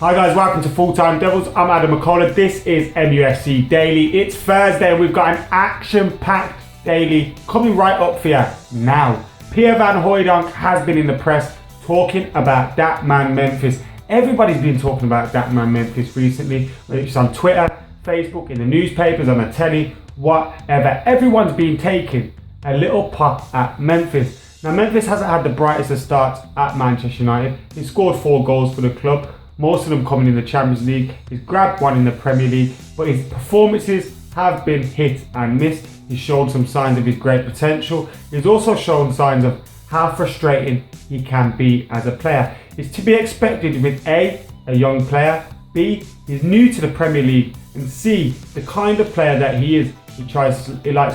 Hi guys, welcome to Full Time Devils. I'm Adam McCullough. This is MUFC Daily. It's Thursday and we've got an action-packed daily coming right up for you now. Pierre Van Hooijdonk has been in the press talking about that man Memphis. Everybody's been talking about that man Memphis recently, whether it's on Twitter, Facebook, in the newspapers, on the telly, whatever. Everyone's been taking a little pop at Memphis. Now Memphis hasn't had the brightest of starts at Manchester United. He scored 4 goals for the club. Most of them coming in the Champions League. He's grabbed 1 in the Premier League, but his performances have been hit and missed. He's shown some signs of his great potential. He's also shown signs of how frustrating he can be as a player. It's to be expected with A, young player, B, he's new to the Premier League, and C, the kind of player that he is. He likes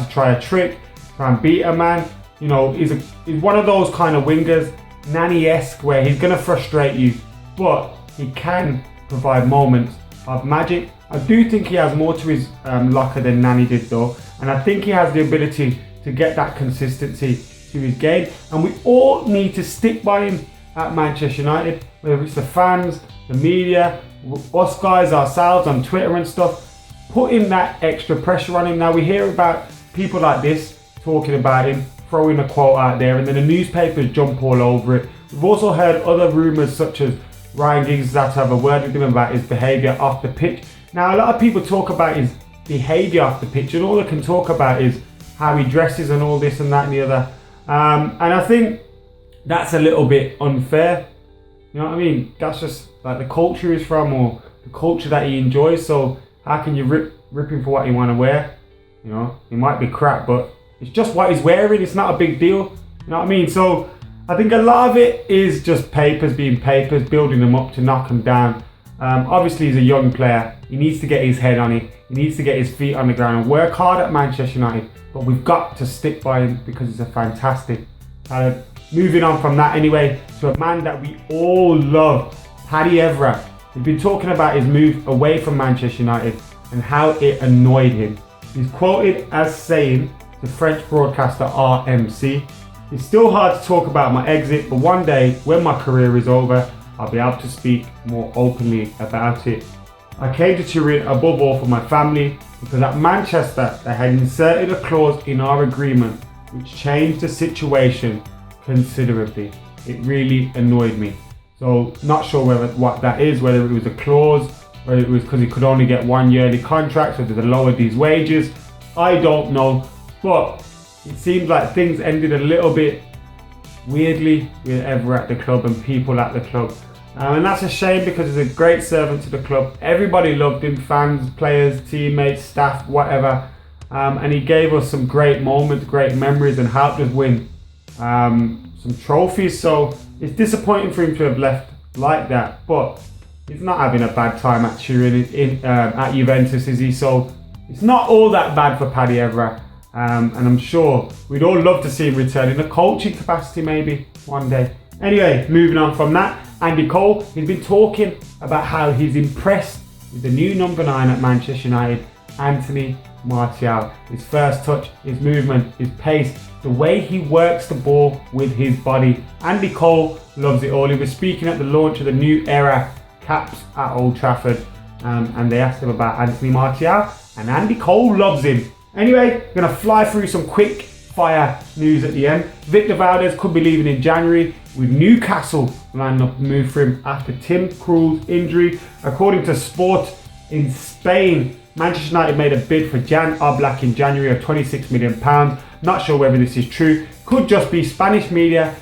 to try a trick, try and beat a man. You know, he's one of those kind of wingers, Nani-esque, where he's going to frustrate you, but he can provide moments of magic. I do think he has more to his locker than Nani did though, and I think he has the ability to get that consistency to his game, and we all need to stick by him at Manchester United, whether it's the fans, the media, us guys ourselves on Twitter and stuff, putting that extra pressure on him. Now we hear about people like this talking about him, throwing a quote out there, and then the newspapers jump all over it. We've also heard other rumours such as Ryan Giggs has to have a word with him about his behaviour off the pitch. Now a lot of people talk about his behaviour off the pitch and all they can talk about is how he dresses and all this and that and the other. And I think that's a little bit unfair. You know what I mean? That's just like the culture he's from or the culture that he enjoys. So how can you rip him for what you want to wear? You know, he might be crap, but it's just what he's wearing. It's not a big deal. You know what I mean? So I think a lot of it is just papers being papers, building them up to knock him down. Obviously he's a young player. He needs to get his head on it. He needs to get his feet on the ground and work hard at Manchester United. But we've got to stick by him because he's a fantastic talent. Moving on from that anyway, to a man that we all love, Paddy Evra. We've been talking about his move away from Manchester United and how it annoyed him. He's quoted as saying to French broadcaster RMC, "It's still hard to talk about my exit, but one day when my career is over, I'll be able to speak more openly about it. I came to Turin above all for my family because at Manchester they had inserted a clause in our agreement which changed the situation considerably. It really annoyed me." So not sure what that is, whether it was a clause, whether it was because he could only get 1 yearly contract, so they lowered his wages. I don't know, but it seems like things ended a little bit weirdly with Evra at the club and people at the club. And that's a shame because he's a great servant to the club. Everybody loved him, fans, players, teammates, staff, whatever. And he gave us some great moments, great memories and helped us win some trophies. So it's disappointing for him to have left like that, but he's not having a bad time at Turin, at Juventus, is he? So it's not all that bad for Paddy Evra. And I'm sure we'd all love to see him return in a coaching capacity maybe one day. Anyway, moving on from that, Andy Cole, he's been talking about how he's impressed with the new number 9 at Manchester United, Anthony Martial. His first touch, his movement, his pace, the way he works the ball with his body. Andy Cole loves it all. He was speaking at the launch of the new era caps at Old Trafford and they asked him about Anthony Martial and Andy Cole loves him. Anyway, we're going to fly through some quick fire news at the end. Victor Valdez could be leaving in January, with Newcastle lining up a move for him after Tim Krul's injury. According to Sport in Spain, Manchester United made a bid for Jan Oblak in January of £26 million. Not sure whether this is true. Could just be Spanish media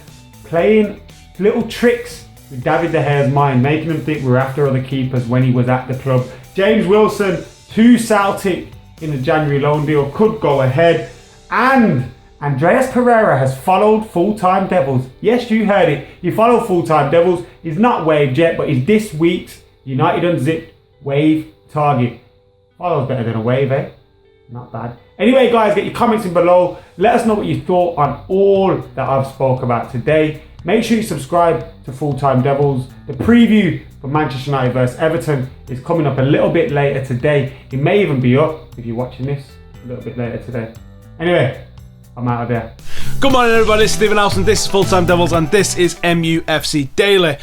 playing little tricks with David De Gea's mind, making him think we're after other keepers when he was at the club. James Wilson to Celtic in the January loan deal could go ahead, and Andreas Pereira has followed Full Time Devils. Yes, you heard it. He followed Full Time Devils. He's not waived yet, but he's this week's United Unzipped wave target. Follow's better than a wave, eh? Not bad. Anyway, guys, get your comments in below. Let us know what you thought on all that I've spoke about today. Make sure you subscribe to Full Time Devils. The preview for Manchester United vs Everton is coming up a little bit later today. It may even be up, if you're watching this, a little bit later today. Anyway, I'm out of there. Good morning everybody, it's Stephen Alson, this is Full Time Devils and this is MUFC Daily.